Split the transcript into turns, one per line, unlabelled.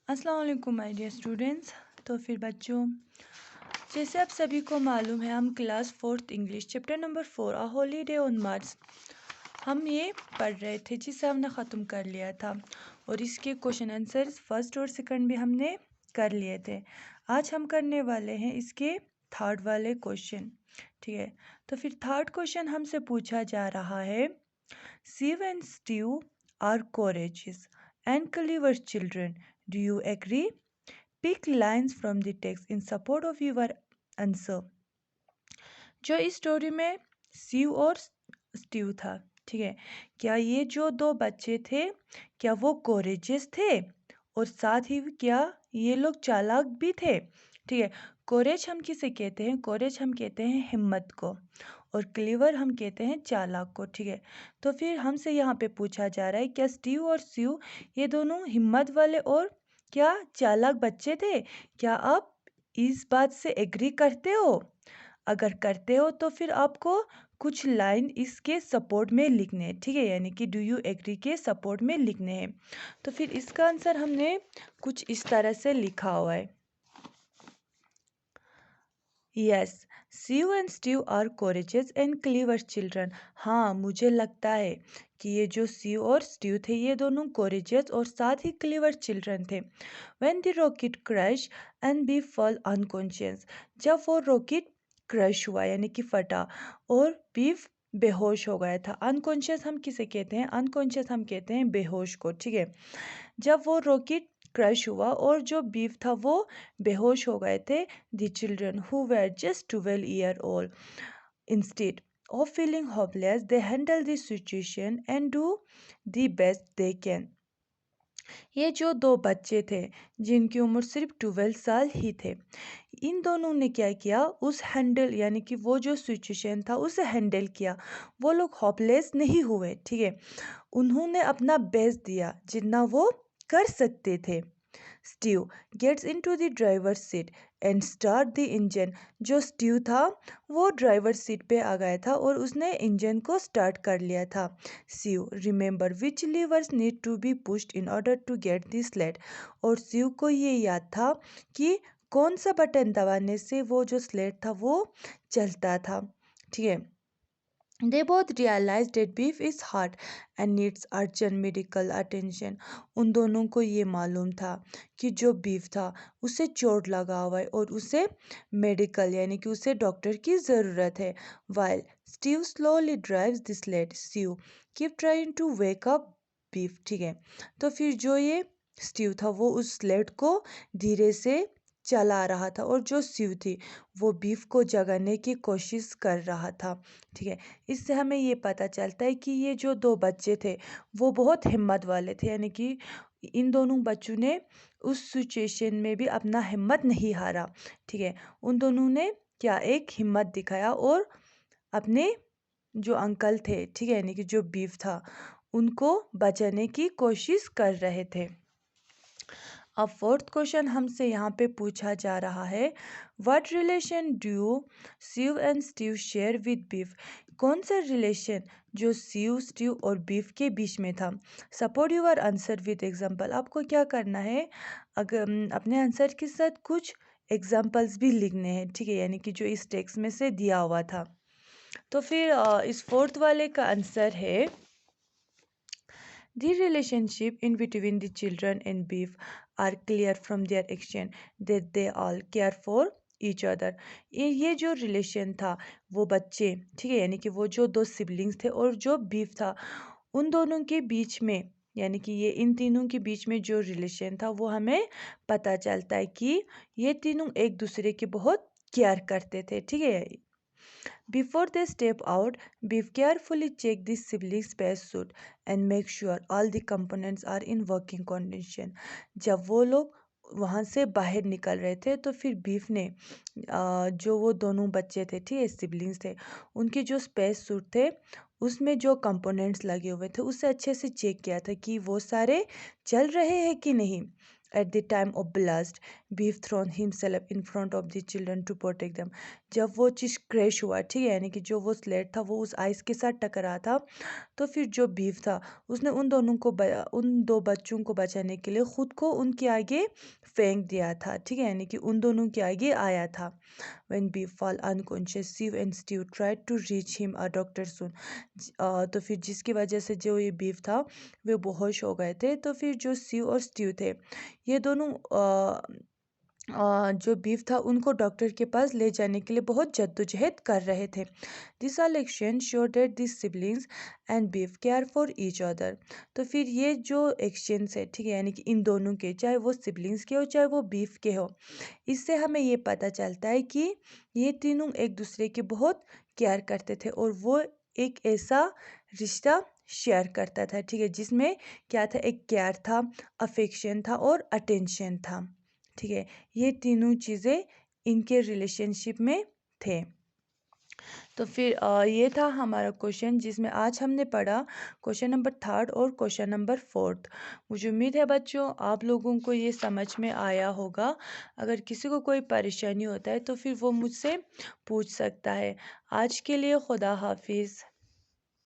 अस्सलाम वालेकुम my dear students. तो फिर बच्चों, जैसे आप सभी को मालूम है, हम class 4th English chapter number 4 a holiday on Mars हम ये पढ़ रहे थे, जिसे हमने ख़त्म कर लिया था। और इसके क्वेश्चन आंसर्स फर्स्ट और सेकंड भी हमने कर लिए थे। आज हम करने वाले हैं इसके थर्ड वाले क्वेश्चन। ठीक है, तो फिर थर्ड क्वेश्चन हमसे पूछा जा रहा है, Steve and Steve are courageous and clever children. Do you agree? Pick lines from the text in support of your answer. जो इस स्टोरी में सीव और स्टीव था, ठीक है, क्या ये जो दो बच्चे थे, क्या वो कोरेजियस थे और साथ ही क्या ये लोग चालाक भी थे? ठीक है, कोरेज हम किसे कहते हैं? कोरेज हम कहते हैं हिम्मत को, और क्लीवर हम कहते हैं चालाक को। ठीक है, तो फिर हमसे यहाँ पे पूछा जा रहा है, क्या स्टीव और सीव ये दोनों हिम्मत वाले और क्या चालाक बच्चे थे? क्या आप इस बात से एग्री करते हो? अगर करते हो तो फिर आपको कुछ लाइन इसके सपोर्ट में लिखने हैं। ठीक है, यानी कि डू यू एग्री के सपोर्ट में लिखने हैं। तो फिर इसका आंसर हमने कुछ इस तरह से लिखा हुआ है, yes, Sieve and Steve are courageous and clever children. हाँ, मुझे लगता है कि ये जो सीव और स्टीव थे, ये दोनों कोरेजियस और साथ ही क्लीवर चिल्ड्रन थे। When the rocket crash and be fall unconscious, जब वो रॉकेट क्रश हुआ यानी कि फटा और बीफ बेहोश हो गया था। अनकॉन्शियस हम किसे कहते हैं? अनकॉन्शियस हम कहते हैं बेहोश को। ठीक है, जब वो रॉकेट क्रश हुआ और जो बीफ था वो बेहोश हो गए थे, the children who were just 12 years old, instead of feeling hopeless, they handle the situation and do the best they can. ये जो दो बच्चे थे जिनकी उम्र सिर्फ 12 साल ही थे, इन दोनों ने क्या किया? उस हैंडल यानी कि वो जो सिचुएशन था उसे हैंडल किया। वो लोग होपलेस नहीं हुए। ठीक है, उन्होंने अपना बेस्ट दिया जितना वो कर सकते थे। Steve gets into the driver seat and start the engine. जो स्टीव था वो ड्राइवर सीट पे आ गया था और उसने इंजन को स्टार्ट कर लिया था। Sieve remember which levers need to be pushed in order to get the sled. और सीव को ये याद था कि कौन सा बटन दबाने से वो जो स्लेड था वो चलता था। ठीक है, they both realized that beef is hard and needs urgent medical attention. उन दोनों को ये मालूम था कि जो बीफ था उसे चोट लगा हुआ है और उसे मेडिकल यानी कि उसे डॉक्टर की ज़रूरत है। While Steve slowly drives the sled, Steve keep trying to wake up beef. ठीक है, तो फिर जो ये स्टीव था वो उस स्लेड को धीरे से चला रहा था और जो स्टीव थी वो बीफ को जगाने की कोशिश कर रहा था। ठीक है, इससे हमें ये पता चलता है कि ये जो दो बच्चे थे वो बहुत हिम्मत वाले थे, यानी कि इन दोनों बच्चों ने उस सिचुएशन में भी अपना हिम्मत नहीं हारा। ठीक है, उन दोनों ने क्या एक हिम्मत दिखाया और अपने जो अंकल थे, ठीक है, यानी कि जो बीफ था, उनको बचाने की कोशिश कर रहे थे। अब फोर्थ क्वेश्चन हमसे यहाँ पे पूछा जा रहा है, what relation do Sieve and Steve share with Beef. कौन सा रिलेशन जो सीव, स्टीव और बीफ के बीच में था? Support your answer with example. आपको क्या करना है, अगर अपने आंसर के साथ कुछ एग्जाम्पल्स भी लिखने हैं। ठीक है, यानी कि जो इस टेक्स्ट में से दिया हुआ था। तो फिर इस फोर्थ वाले का आंसर है, the relationship in between the children and beef are clear from their action that they all care for each other. ये जो रिलेशन था वो बच्चे, ठीक है, यानी कि वो जो दो सिबलिंग्स थे और जो बीफ था, उन दोनों के बीच में, यानी कि ये इन तीनों के बीच में जो रिलेशन था वो हमें पता चलता है कि ये तीनों एक दूसरे के बहुत केयर करते थे। ठीक है, before they step out, Beef carefully check the siblings' spacesuit and make sure all the components are in working condition. जब वो लोग वहाँ से बाहर निकल रहे थे तो फिर बीफ ने जो वो दोनों बच्चे थे, ठीक है, सिबलिंग्स थे, उनके जो स्पेस सूट थे उसमें जो कंपोनेंट्स लगे हुए थे उसे अच्छे से चेक किया था कि वो सारे चल रहे हैं कि नहीं। At the time of blast, Beef thrown himself in front of the children to protect them. जब वो चीज़ क्रैश हुआ, ठीक है, यानी कि जो वो स्लेट था वो उस आइस के साथ टकरा था, तो फिर जो बीफ था उसने उन दो बच्चों को बचाने के लिए खुद को उनके आगे फेंक दिया था, ठीक है, यानी कि उन दोनों के आगे आया था. When Beef fall unconscious, Steve and Steve tried to reach him a doctor soon. तो फिर जिसकी वजह से जो ये बीफ था वे बेहोश हो गए थे, तो फिर जो सीव और स्टीव थे ये दोनों जो बीफ था उनको डॉक्टर के पास ले जाने के लिए बहुत जद्दोजहद कर रहे थे. This all exchange show that this siblings and beef care for each other. तो फिर ये जो एक्सचेंज है, ठीक है, यानी कि इन दोनों के, चाहे वो सिबलिंग्स के हो चाहे वो बीफ के हो, इससे हमें ये पता चलता है कि ये तीनों एक दूसरे की बहुत केयर करते थे और वो एक ऐसा रिश्ता शेयर करता था, ठीक है, जिसमें क्या था, एक केयर था, अफेक्शन था और अटेंशन था, ठीक है. ये तीनों चीज़ें इनके रिलेशनशिप में थे. तो फिर ये था हमारा क्वेश्चन जिसमें आज हमने पढ़ा क्वेश्चन नंबर 3 और क्वेश्चन नंबर 4. मुझे उम्मीद है बच्चों आप लोगों को ये समझ में आया होगा. अगर किसी को कोई परेशानी होता है तो फिर वो मुझसे पूछ सकता है. आज के लिए खुदा हाफिज़.